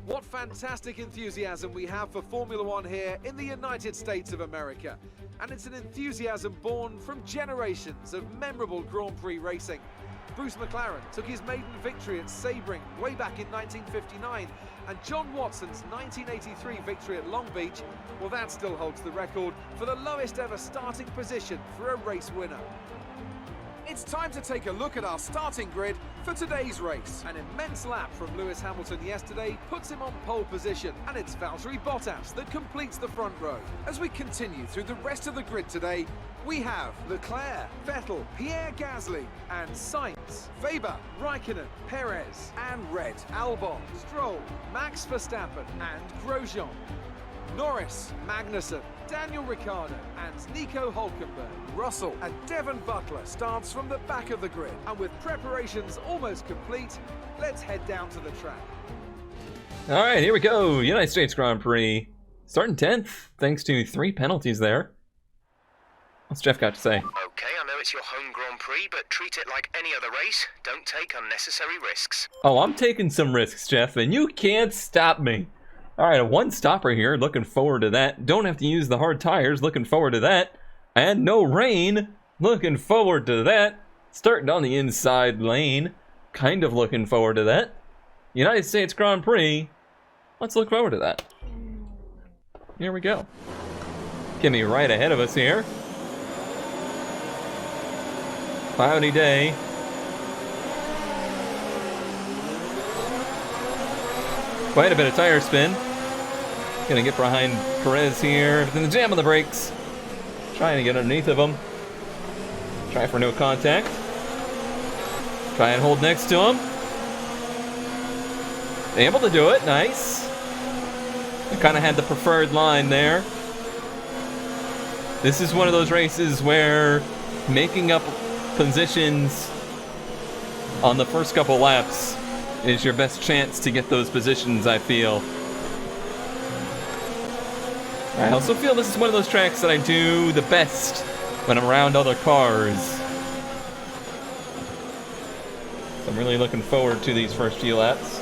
What fantastic enthusiasm we have for Formula One here in the United States of America. And it's an enthusiasm born from generations of memorable Grand Prix racing. Bruce McLaren took his maiden victory at Sebring way back in 1959, and John Watson's 1983 victory at Long Beach, well, that still holds the record for the lowest ever starting position for a race winner. It's time to take a look at our starting grid for today's race. An immense lap from Lewis Hamilton yesterday puts him on pole position, and it's Valtteri Bottas that completes the front row. As we continue through the rest of the grid today, we have Leclerc, Vettel, Pierre Gasly and Sainz, Weber, Raikkonen, Perez and Red, Albon, Stroll, Max Verstappen and Grosjean, Norris, Magnussen, Daniel Ricciardo and Nico Hülkenberg. Russell and Devon Butler starts from the back of the grid, and with preparations almost complete, let's head down to the track. All right, here we go. United States Grand Prix. Starting 10th, thanks to 3 penalties there. What's Jeff got to say? Okay, I know it's your home Grand Prix, but treat it like any other race. Don't take unnecessary risks. Oh, I'm taking some risks, Jeff, and you can't stop me. All right, a one stopper here. Looking forward to that. Don't have to use the hard tires. Looking forward to that. And no rain. Looking forward to that. Starting on the inside lane. Kind of looking forward to that. United States Grand Prix. Let's look forward to that. Here we go. Kimi right ahead of us here. Cloudy day. Quite a bit of tire spin. Gonna get behind Perez here. Then the jam on the brakes. Trying to get underneath of him. Try for no contact. Try and hold next to him. Able to do it. Nice. I kind of had the preferred line there. This is one of those races where making up positions on the first couple laps is your best chance to get those positions, I feel. I also feel this is one of those tracks that I do the best when I'm around other cars. So I'm really looking forward to these first few laps.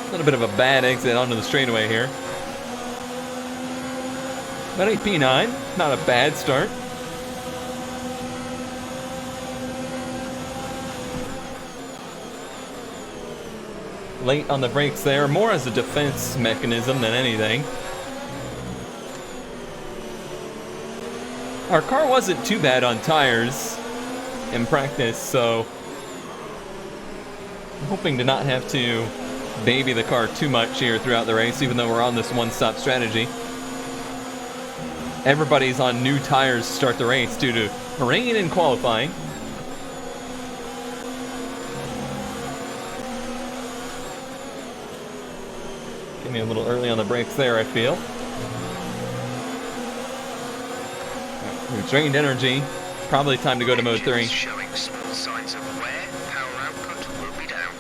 A little bit of a bad exit onto the straightaway here. About a P9, not a bad start. Late on the brakes there, more as a defense mechanism than anything. Our car wasn't too bad on tires in practice, so I'm hoping to not have to baby the car too much here throughout the race, even though we're on this one-stop strategy. Everybody's on new tires to start the race due to rain in qualifying. Give me a little early on the brakes there, I feel. We've drained energy. Probably time to go to mode 3. Showing small signs of wear. Power output will be down.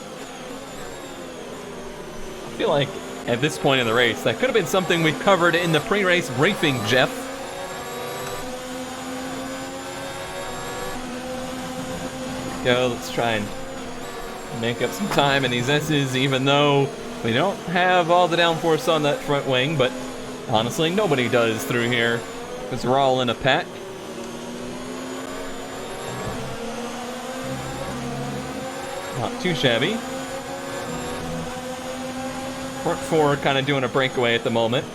I feel like at this point in the race, that could have been something we covered in the pre-race briefing, Jeff. Go, let's try and make up some time in these S's, even though we don't have all the downforce on that front wing, but honestly, nobody does through here, because we're all in a pack. Not too shabby. Front 4 kind of doing a breakaway at the moment.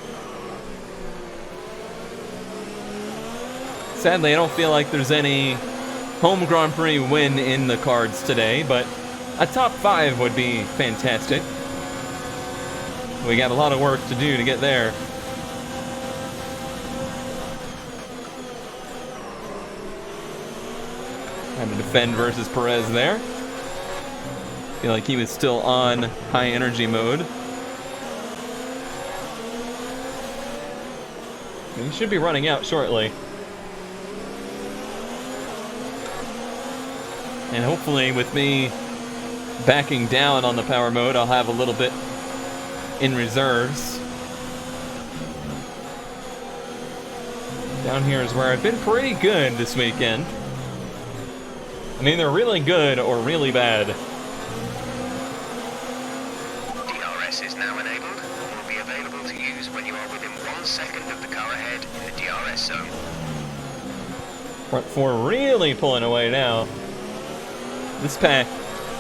Sadly, I don't feel like there's any home Grand Prix win in the cards today, but a top 5 would be fantastic. We got a lot of work to do to get there. Trying to defend versus Perez there. Feel like he was still on high energy mode. He should be running out shortly. And hopefully with me backing down on the power mode, I'll have a little bit in reserves. Down here is where I've been pretty good this weekend. I'm either really good or really bad. is now enabled and will be available to use when you are within 1 second of the car ahead in the DRS zone. Front four really pulling away now. This pack,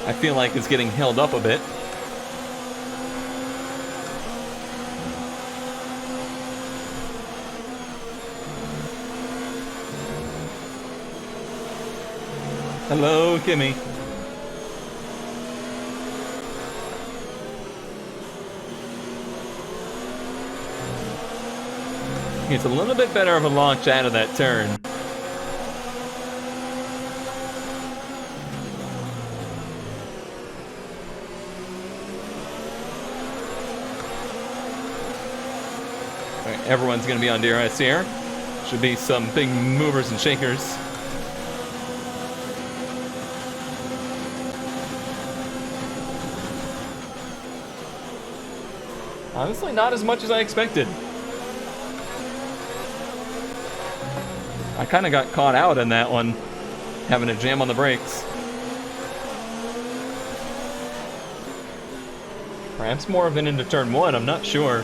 I feel like, is getting held up a bit. Hello, Kimmy. It's a little bit better of a launch out of that turn. Alright, everyone's going to be on DRS here. Should be some big movers and shakers. Honestly, not as much as I expected. I kind of got caught out in that one, having to jam on the brakes. Perhaps more of it into turn one, I'm not sure.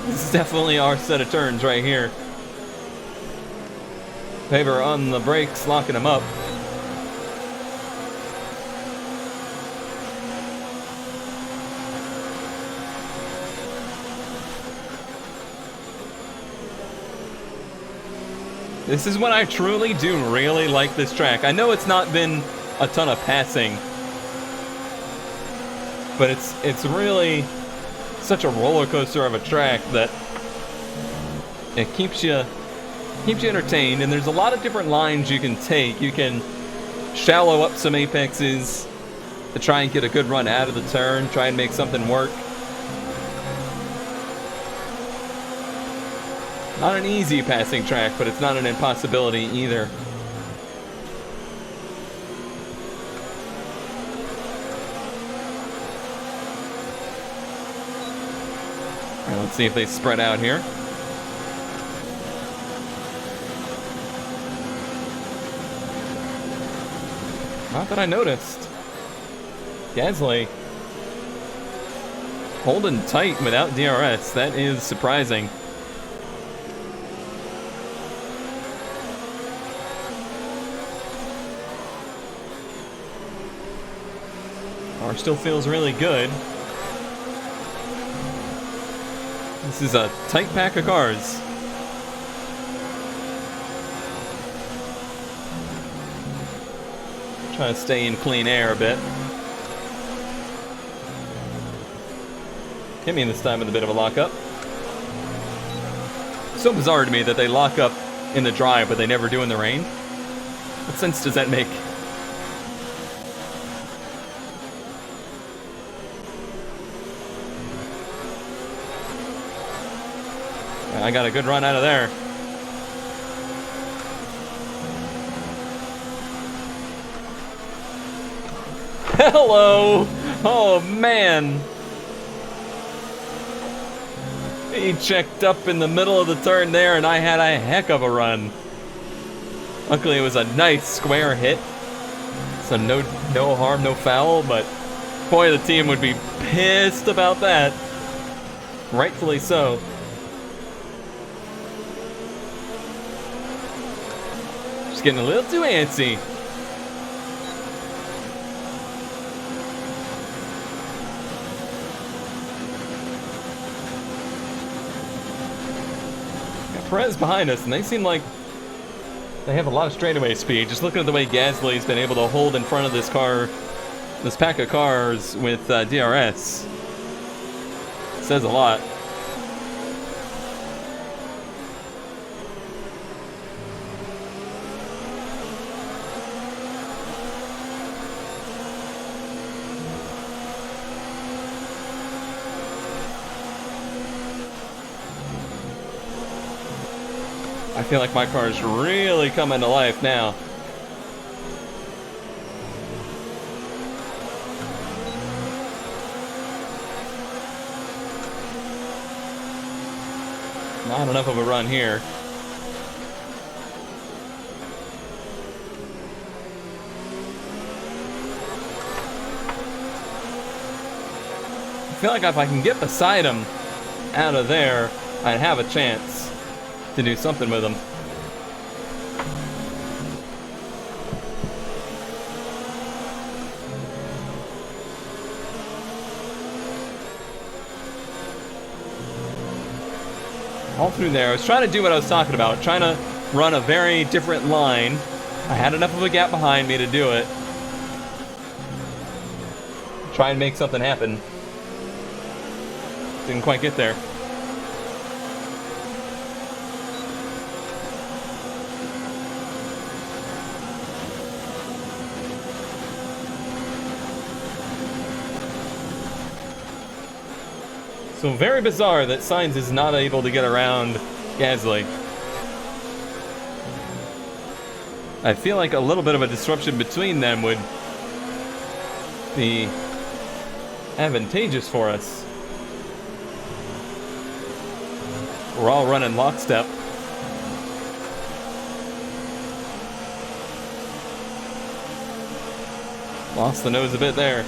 This is definitely our set of turns right here. Paver on the brakes, locking him up. This is when I truly do really like this track. I know it's not been a ton of passing, but it's really such a roller coaster of a track that it keeps you entertained, and there's a lot of different lines you can take. You can shallow up some apexes to try and get a good run out of the turn, try and make something work. Not an easy passing track, but it's not an impossibility either. All right, let's see if they spread out here. Not that I noticed. Gasly holding tight without DRS. That is surprising. Car still feels really good. This is a tight pack of cars. Trying to stay in clean air a bit. Kimmy this time with a bit of a lockup. So bizarre to me that they lock up in the dry, but they never do in the rain. What sense does that make? I got a good run out of there. Hello! Oh man! He checked up in the middle of the turn there, and I had a heck of a run. Luckily it was a nice square hit. So no harm, no foul, but boy, the team would be pissed about that. Rightfully so. Just getting a little too antsy. Perez behind us, and they seem like they have a lot of straightaway speed. Just looking at the way Gasly's been able to hold in front of this car, this pack of cars with DRS, it says a lot. I feel like my car is really coming to life now. Not enough of a run here. I feel like if I can get beside him out of there, I'd have a chance to do something with him. All through there, I was trying to do what I was talking about, trying to run a very different line. I had enough of a gap behind me to do it. Try and make something happen. Didn't quite get there. So very bizarre that Sainz is not able to get around Gasly. I feel like a little bit of a disruption between them would be advantageous for us. We're all running lockstep. Lost the nose a bit there.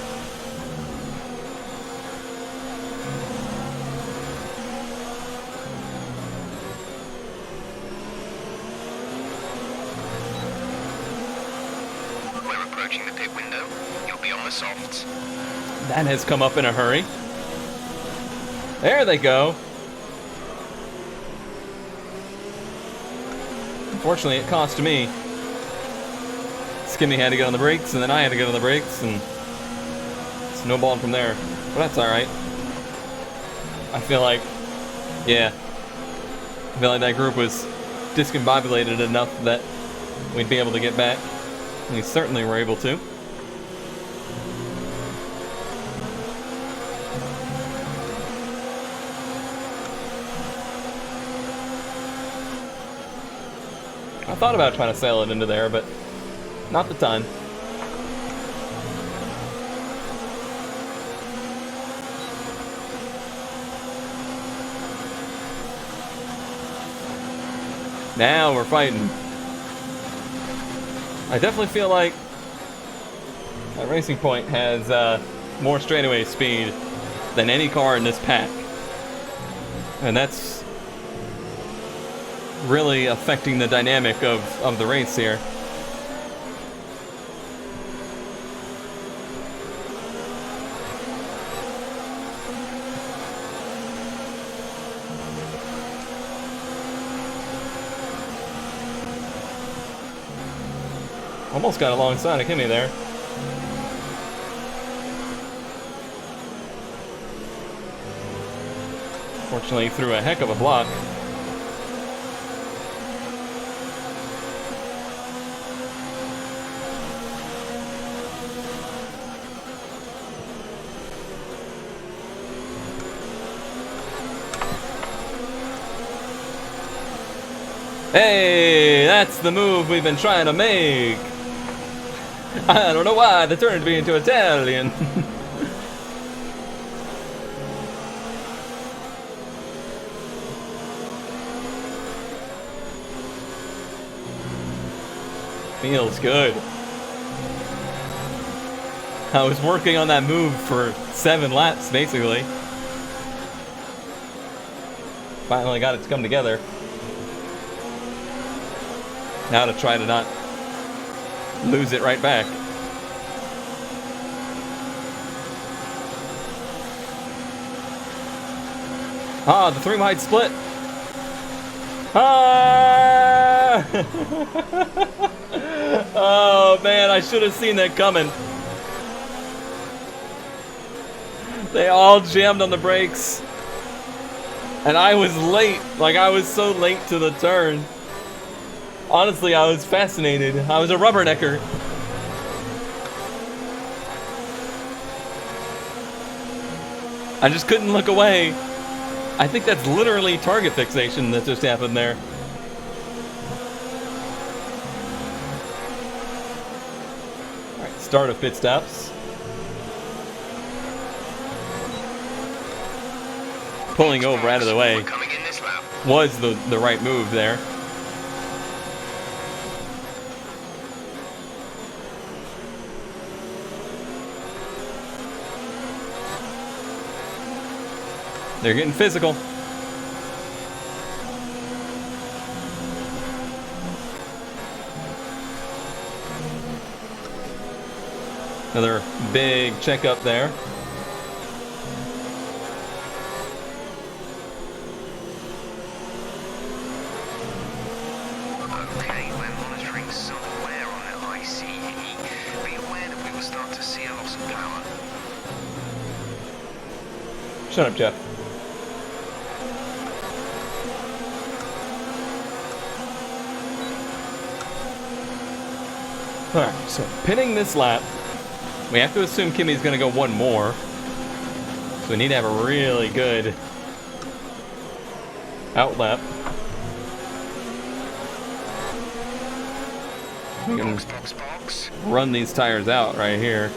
We're approaching the pit window. You'll be on the softs. That has come up in a hurry. There they go. Unfortunately, it cost me. Skimmy had to get on the brakes, and then I had to get on the brakes, and snowballed from there. But that's alright. I feel like, yeah. I feel like that group was discombobulated enough that we'd be able to get back. And we certainly were able to. I thought about trying to sail it into there, but not the time. Now we're fighting. I definitely feel like that Racing Point has more straightaway speed than any car in this pack. And that's really affecting the dynamic of the race here. Almost got alongside of Kimi there. Fortunately, threw a heck of a block. Hey, that's the move we've been trying to make. I don't know why they turned me into Italian. Feels good. I was working on that move for 7 laps, basically. Finally got it to come together. Now to try to not lose it right back. Ah, the 3 wide split. Ah! Oh man, I should have seen that coming. They all jammed on the brakes. And I was late. Like, I was so late to the turn. Honestly, I was fascinated. I was a rubbernecker. I just couldn't look away. I think that's literally target fixation that just happened there. Alright, start of pit stops. Pulling over out of the way. We're coming in this lap. was the right move there. They're getting physical. Another big checkup there. Okay, we're monitoring somewhere on the ICE. Be aware that we will start to see a loss of power. Shut up, Jeff. Alright, so pinning this lap. We have to assume Kimi's gonna go one more. So we need to have a really good outlap. We can Box. run these tires out right here.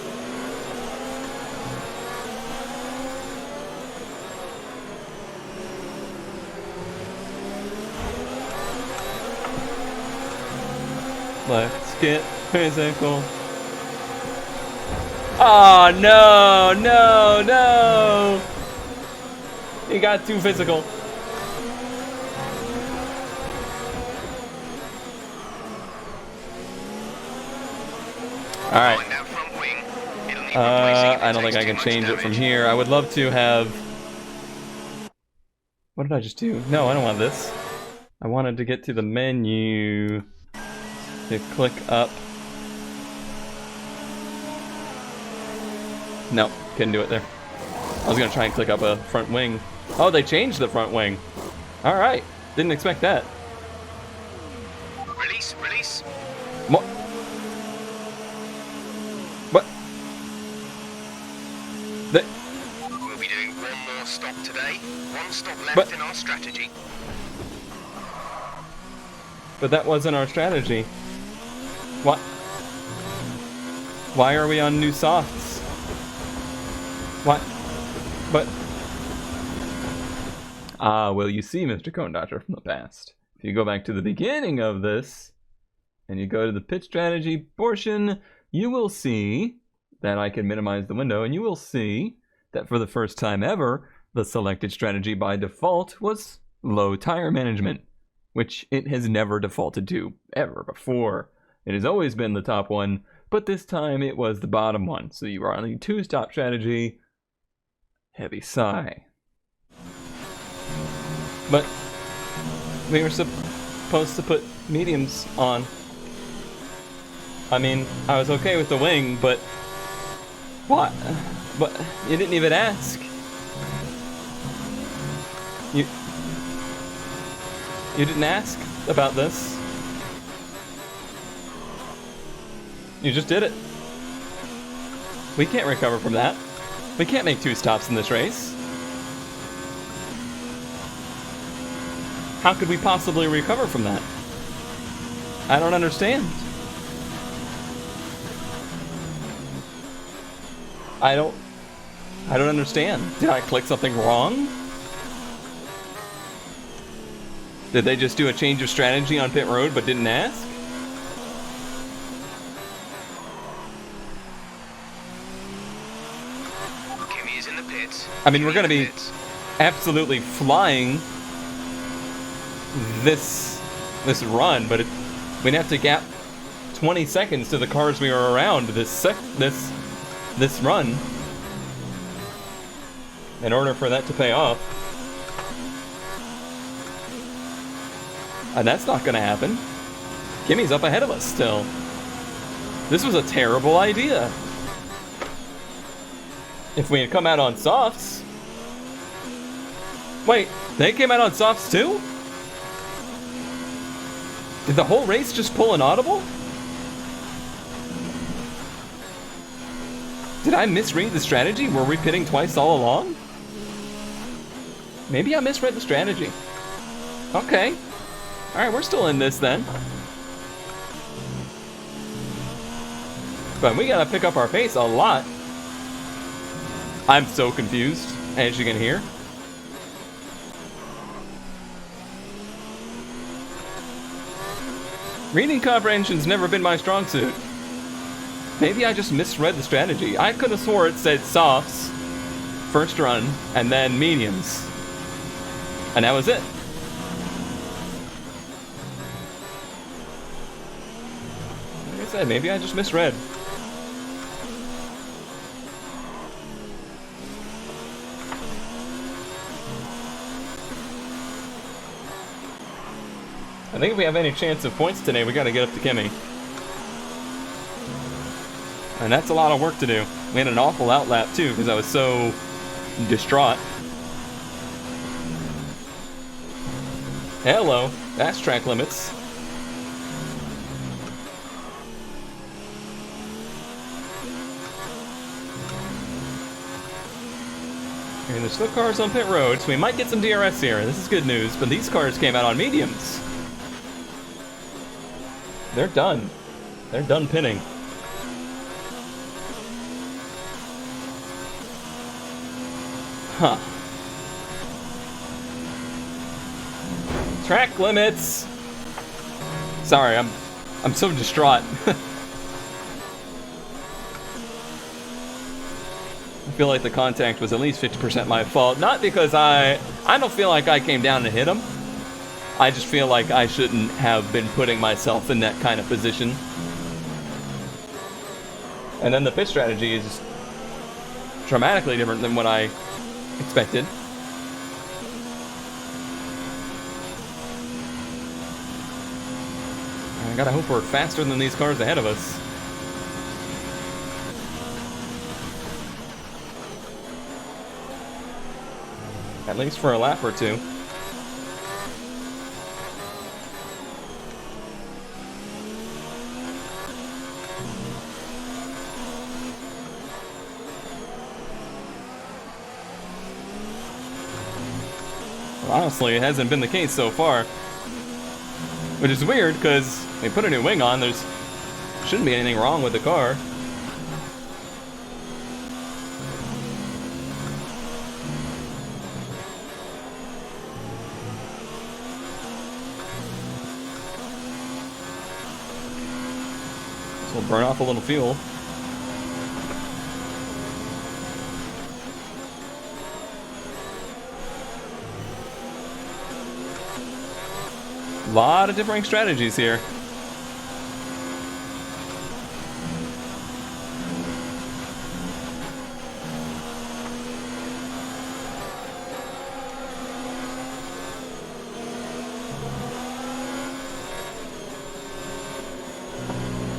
Let's get physical. Oh, no, no, no. He got too physical. All right. Find that front wing. It'll need replacing if it I don't think takes I too can much change it from damage. here. I would love to have... What did I just do? No, I don't want this. I wanted to get to the menu. To click up. No, couldn't do it there. I was gonna try and click up a front wing. Oh, they changed the front wing. All right, didn't expect that. Release. What? What? We'll be doing one more stop today. One stop left But- in our strategy. But that wasn't our strategy. What? Why are we on new softs? What? But... Ah, well, you see, Mr. Cone Dodger from the past. If you go back to the beginning of this, and you go to the pit strategy portion, you will see that I can minimize the window, and you will see that for the first time ever, the selected strategy by default was low tire management, which it has never defaulted to, ever before. It has always been the top one, but this time it was the bottom one. So you are on the two-stop strategy. Heavy sigh. But we were supposed to put mediums on. I mean, I was okay with the wing, but what? But you didn't even ask. You didn't ask about this. You just did it. We can't recover from that. We can't make two stops in this race. How could we possibly recover from that? I don't understand. I don't understand. Did I click something wrong? Did they just do a change of strategy on pit road but didn't ask? Kimi is in the pits. I mean, we're Kimi gonna in the be pits. absolutely flying this run, but we'd have to gap 20 seconds to the cars we were around this run in order for that to pay off. And that's not gonna happen. Kimi's up ahead of us still. This was a terrible idea. If we had come out on softs... Wait, they came out on softs too? Did the whole race just pull an audible? Did I misread the strategy? Were we pitting twice all along? Maybe I misread the strategy. Okay. Alright, we're still in this then. But we gotta pick up our pace a lot. I'm so confused, as you can hear. Reading comprehension's never been my strong suit. Maybe I just misread the strategy. I could have swore it said softs, first run, and then mediums. And that was it. Like I said, maybe I just misread. I think if we have any chance of points today, we gotta get up to Kimmy. And that's a lot of work to do. We had an awful outlap too, because I was so distraught. Hello, that's track limits. And there's still cars on pit road, so we might get some DRS here. This is good news, but these cars came out on mediums. They're done. They're done pitting. Huh. Track limits. Sorry, I'm so distraught. I feel like the contact was at least 50% my fault. Not because I don't feel like I came down to hit him. I just feel like I shouldn't have been putting myself in that kind of position. And then the pit strategy is dramatically different than what I expected. I gotta hope we're faster than these cars ahead of us. At least for a lap or two. Honestly, it hasn't been the case so far. Which is weird, because they put a new wing on, there's shouldn't be anything wrong with the car. So we'll burn off a little fuel. A lot of differing strategies here.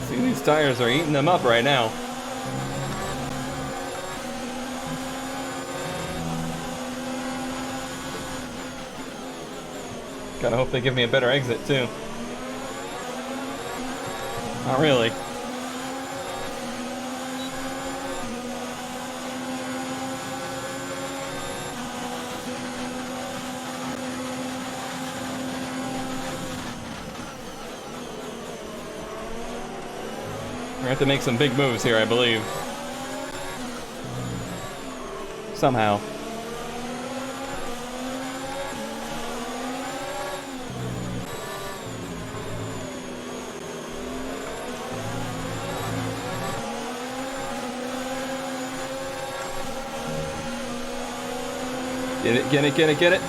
See, these tires are eating them up right now. Gotta hope they give me a better exit, too. Not really. We have to make some big moves here, I believe. Somehow. Get it, get it, get it, get it.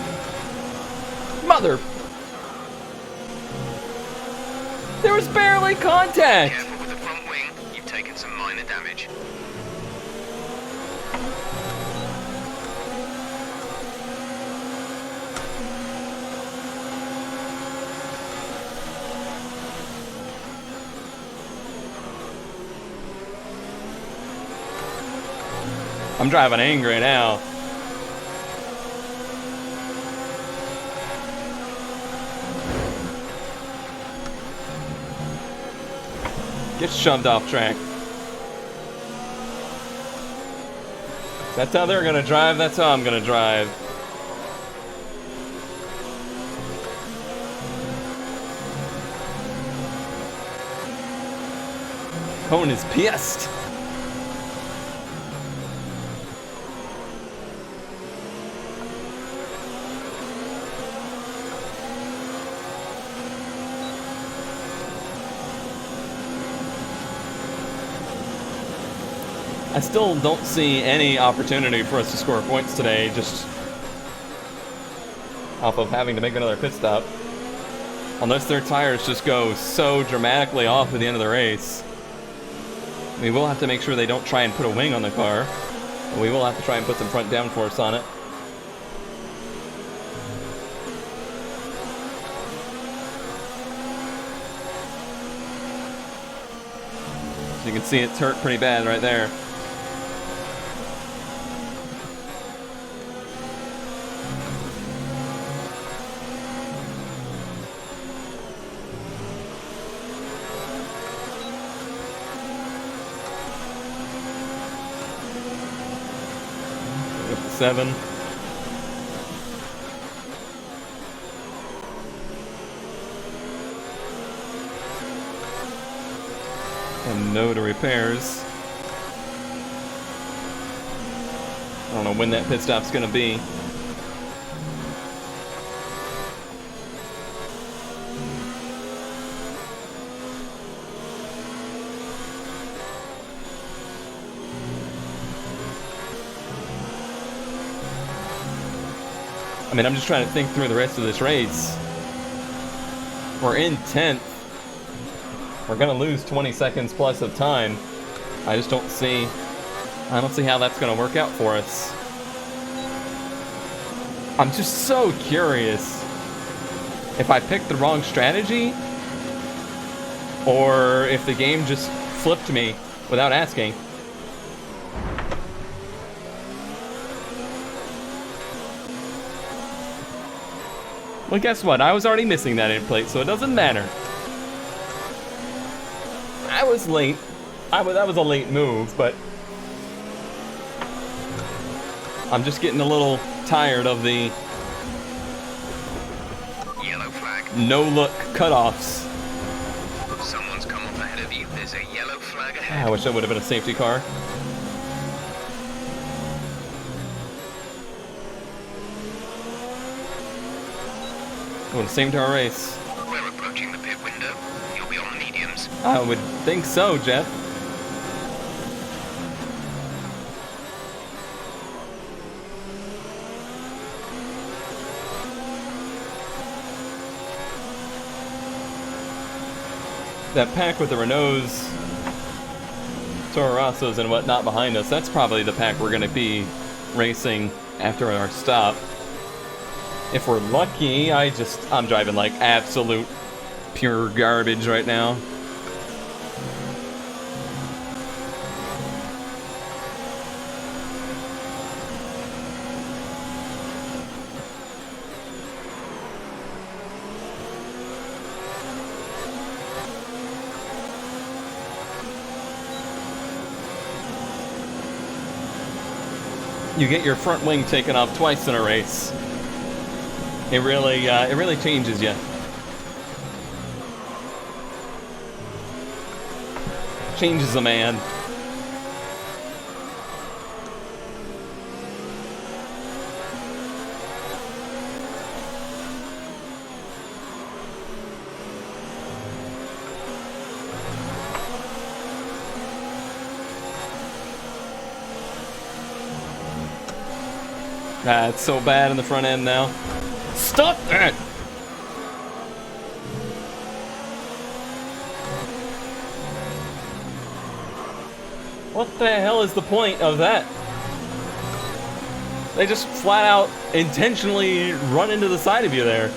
Mother! There was barely contact! Careful with the front wing, you've taken some minor damage. I'm driving angry now. Get shoved off track. That's how they're gonna drive, that's how I'm gonna drive. Cone is pissed. I still don't see any opportunity for us to score points today, just off of having to make another pit stop. Unless their tires just go so dramatically off at the end of the race. We will have to make sure they don't try and put a wing on the car. But we will have to try and put some front downforce on it. So you can see it's hurt pretty bad right there. Up to 7. And no to repairs. I don't know when that pit stop's gonna be. I mean, I'm just trying to think through the rest of this race. We're in 10th. We're gonna lose 20 seconds plus of time. I just don't see how that's gonna work out for us. I'm just so curious if I picked the wrong strategy or if the game just flipped me without asking. Well, guess what? I was already missing that end plate, so it doesn't matter. I was late. That was a late move, but I'm just getting a little tired of the Yellow flag. no-look cutoffs. Someone's come up ahead of you. There's a yellow flag ahead. I wish that would have been a safety car. Going same to our race. We're approaching the pit window. You'll be on mediums. I would think so, Jeff. That pack with the Renaults, Toro Rossos, and whatnot behind us, that's probably the pack we're going to be racing after our stop. If we're lucky, I'm driving like absolute pure garbage right now. You get your front wing taken off twice in a race. It really changes you. Changes a man. Ah, it's so bad in the front end now. Stop that! What the hell is the point of that? They just flat out intentionally run into the side of you there.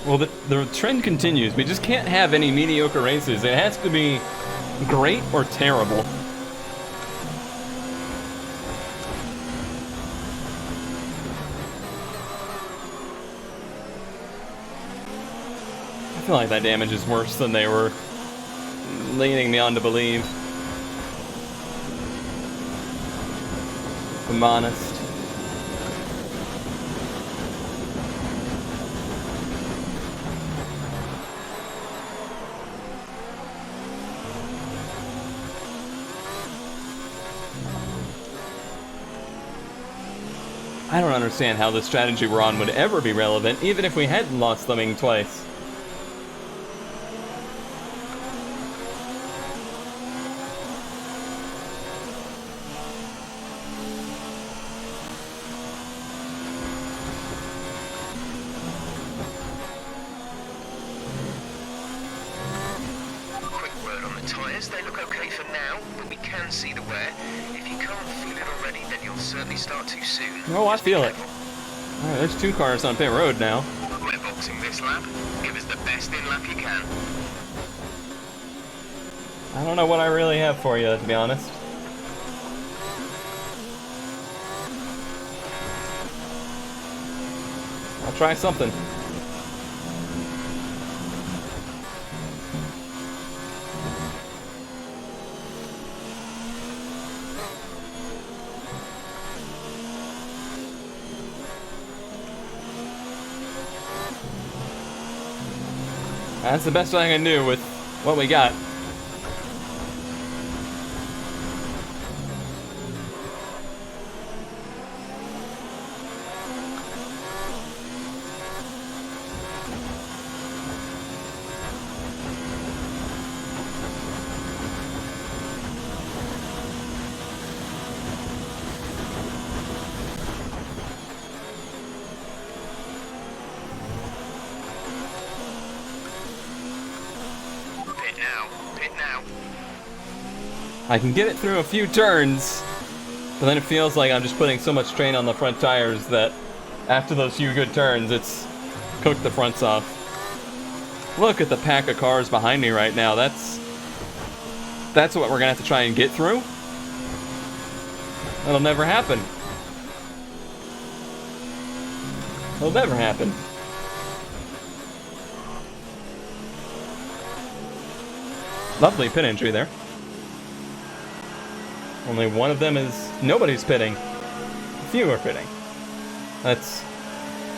Well, the trend continues. We just can't have any mediocre races. It has to be great or terrible. I feel like that damage is worse than they were leading me on to believe. If I'm honest. I don't understand how the strategy we're on would ever be relevant, even if we hadn't lost Fleming twice. Quick word on the tyres. They look okay for now, but we can see the wear. If you can't feel it already, then you'll certainly start to soon. Oh, I Just be feel it. careful. Alright, there's 2 cars on pit road now. We're boxing this lap. Give us the best in lap you can. I don't know what I really have for you, to be honest. I'll try something. That's the best I can do with what we got. Pit now. Pit now. I can get it through a few turns, but then it feels like I'm just putting so much strain on the front tires that after those few good turns, it's cooked the fronts off. Look at the pack of cars behind me right now. That's what we're gonna have to try and get through. That'll never happen. It'll never happen. Lovely pit entry there. Only one of them is... Nobody's pitting. A few are pitting. That's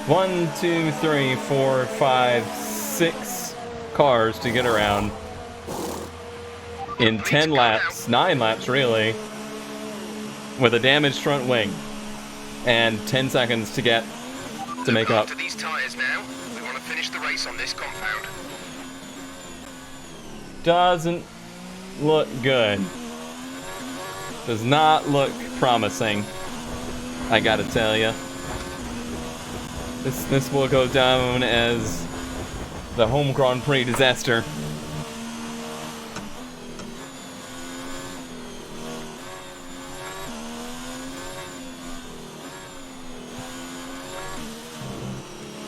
1, 2, 3, 4, 5, 6 cars to get around. In 10 laps. 9 laps, really. With a damaged front wing. And 10 seconds to get... to make Look up. after these tyres now. We want to finish the race on this compound. Doesn't look good. Does not look promising, I gotta tell you. This will go down as the home Grand Prix disaster.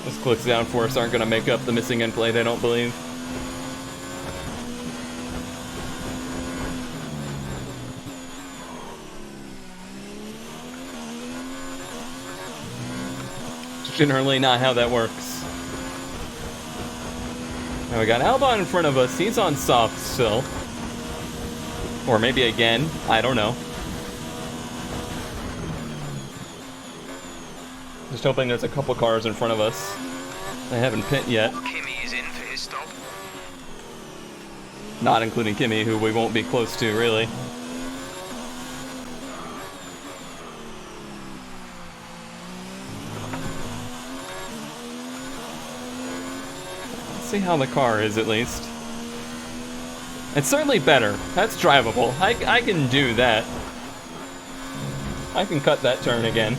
Those clicks down force aren't gonna make up the missing end plate, I don't believe. Generally not how that works. Now we got Albon in front of us. He's on soft still. Or maybe again. I don't know. Just hoping there's a couple cars in front of us. They haven't pit yet. Kimi is in for his stop. Not including Kimi, who we won't be close to, really. See how the car is, at least. It's certainly better. That's drivable. I can do that. I can cut that turn again.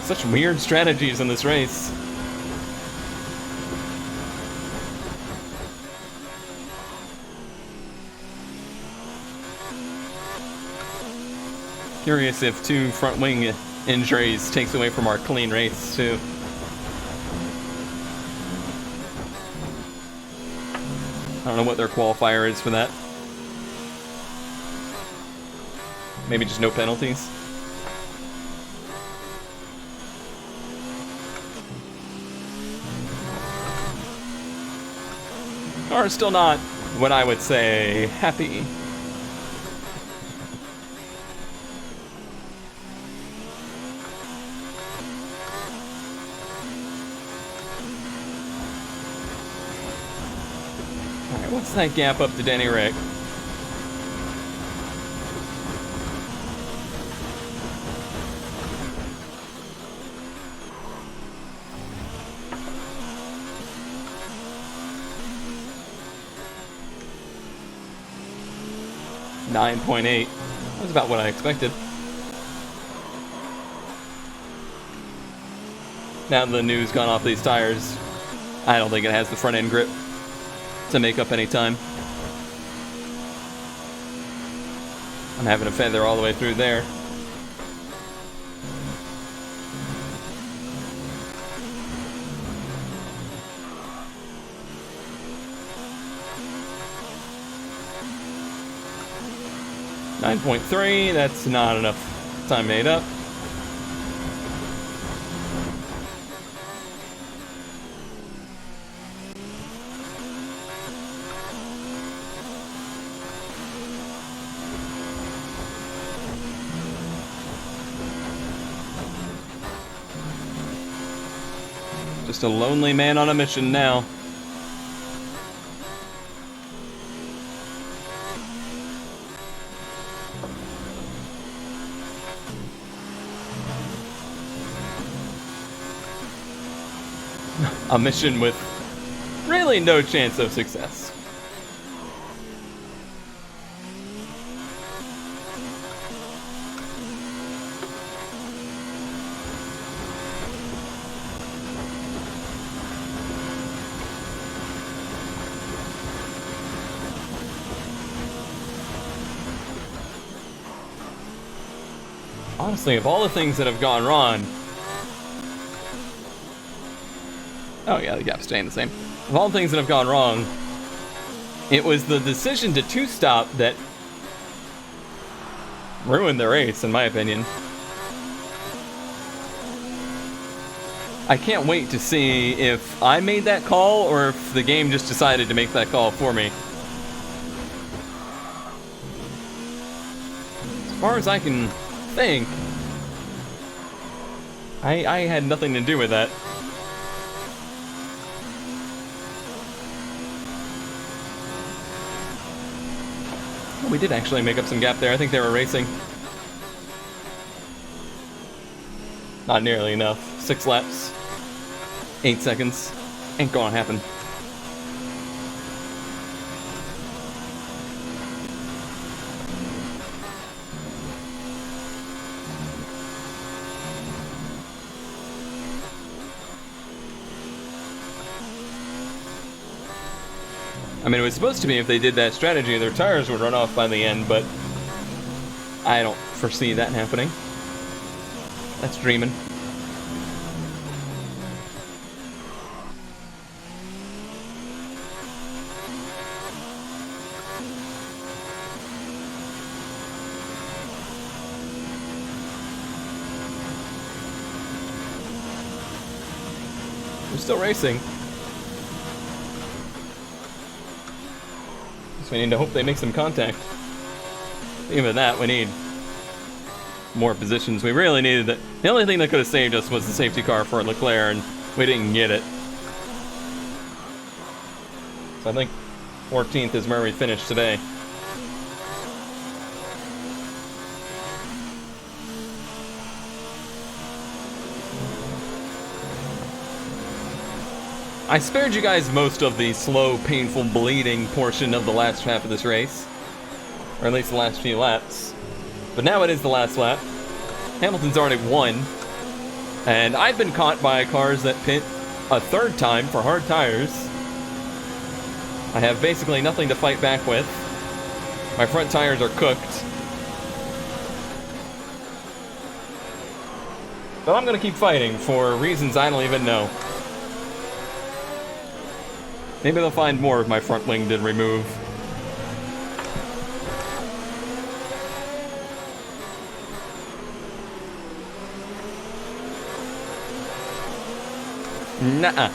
Such weird strategies in this race. Curious if 2 front wing injuries takes away from our clean race, too. I don't know what their qualifier is for that. Maybe just no penalties. Or still not what I would say happy. What's that gap up to Danny Rick? .8. That's about what I expected. Now the new's gone off these tires, I don't think it has the front end grip to make up any time. I'm having a feather all the way through there. .3, that's not enough time made up. Just a lonely man on a mission now. A mission with really no chance of success. Honestly, of all the things that have gone wrong... Oh yeah, the gap's staying the same. Of all the things that have gone wrong, it was the decision to two-stop that ruined the race, in my opinion. I can't wait to see if I made that call or if the game just decided to make that call for me. As far as I can think, I had nothing to do with that. Oh, we did actually make up some gap there. I think they were racing. Not nearly enough. 6 laps. 8 seconds. Ain't gonna happen. I mean, it was supposed to be if they did that strategy, their tires would run off by the end, but I don't foresee that happening. That's dreaming. We're still racing. So we need to hope they make some contact. Even that, we need more positions. We really needed it. The only thing that could have saved us was the safety car for Leclerc, and we didn't get it. So I think 14th is where we finished today. I spared you guys most of the slow, painful, bleeding portion of the last half of this race. Or at least the last few laps. But now it is the last lap. Hamilton's already won. And I've been caught by cars that pit a third time for hard tires. I have basically nothing to fight back with. My front tires are cooked. But I'm gonna keep fighting for reasons I don't even know. Maybe they'll find more of my front wing to remove. Nuh-uh.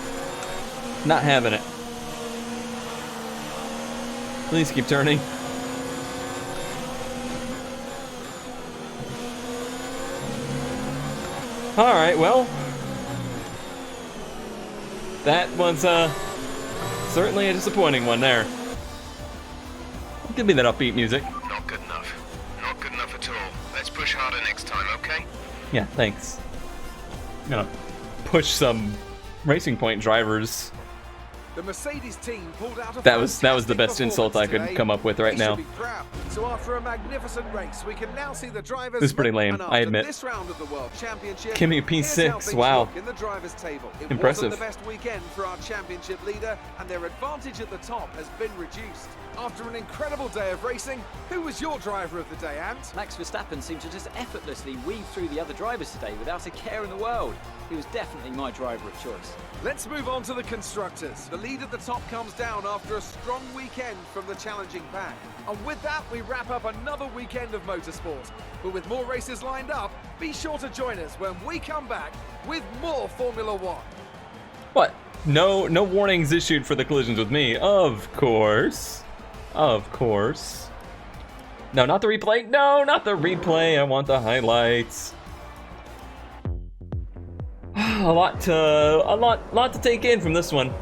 Not having it. Please keep turning. Alright, well. That was, certainly a disappointing one there. Give me that upbeat music. Not good enough. Not good enough at all. Let's push harder next time, okay? Yeah, thanks. I'm gonna push some Racing Point drivers. The Mercedes team pulled out a That was the fantastic best insult I could performance come up with right today. now. They should be proud. So after a magnificent race, we can now see the drivers. This is pretty lame, And I after admit. This round of the World Championship, Kimi here's how P6, things wow. look in the drivers' table. It Impressive. wasn't the best weekend for our championship leader, and their advantage at the top has been reduced. After an incredible day of racing, who was your driver of the day, Ant? Max Verstappen seemed to just effortlessly weave through the other drivers today without a care in the world. He was definitely my driver of choice. Let's move on to the constructors. The lead at the top comes down after a strong weekend from the challenging pack. And with that, we wrap up another weekend of motorsport. But with more races lined up, be sure to join us when we come back with more Formula One. What? No warnings issued for the collisions with me. Of course. Of course. No, not the replay. No, not the replay. I want the highlights. A lot to take in from this one.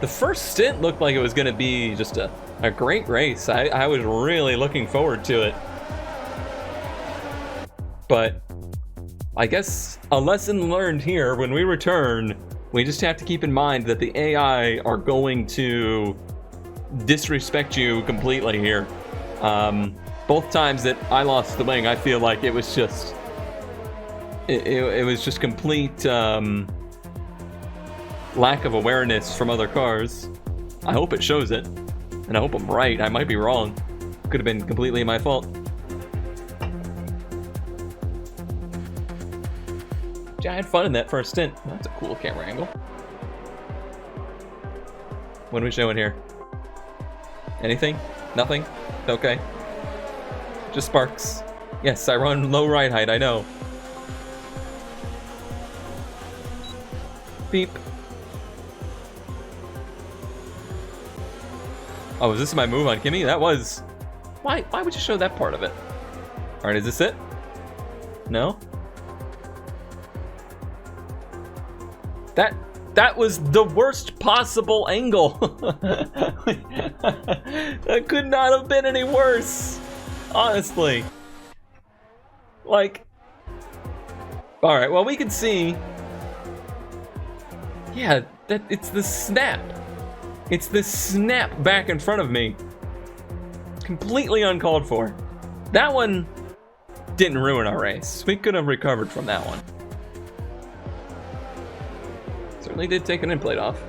The first stint looked like it was going to be just a great race. I was really looking forward to it. But I guess a lesson learned here: when we return, we just have to keep in mind that the AI are going to disrespect you completely here. Both times that I lost the wing, I feel like it was just it was just complete lack of awareness from other cars. I hope it shows it, and I hope I'm right. I might be wrong. Could have been completely my fault. I had fun in that first stint. That's a cool camera angle. What are we showing here? Anything? Nothing? Okay. Just sparks. Yes, I run low ride height, I know. Beep. Oh, is this my move on Kimi? That was... Why would you show that part of it? Alright, is this it? No? That was the worst possible angle. That could not have been any worse. Honestly. Like... Alright, well we can see... Yeah, it's the snap. It's the snap back in front of me. Completely uncalled for. That one didn't ruin our race. We could have recovered from that one. Certainly did take an end plate off.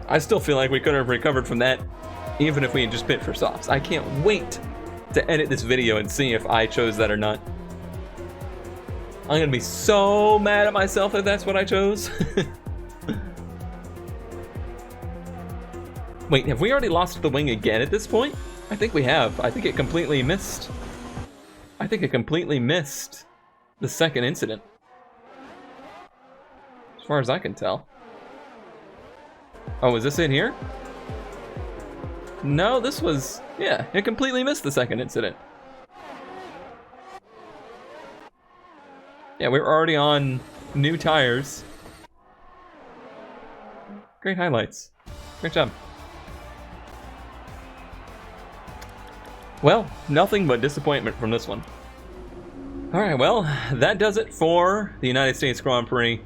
I still feel like we could have recovered from that even if we had just pit for softs. I can't wait to edit this video and see if I chose that or not. I'm gonna be so mad at myself if that's what I chose. Wait, have we already lost the wing again at this point? I think we have. I think it completely missed. I think it completely missed the second incident. As far as I can tell. Oh, is this in here? No, this was... Yeah, it completely missed the second incident. Yeah, we were already on new tires. Great highlights. Great job. Well, nothing but disappointment from this one. Alright, well, that does it for the United States Grand Prix.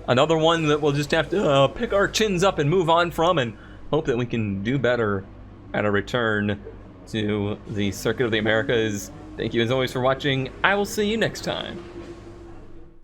Another one that we'll just have to pick our chins up and move on from and hope that we can do better at a return to the Circuit of the Americas. Thank you as always for watching. I will see you next time.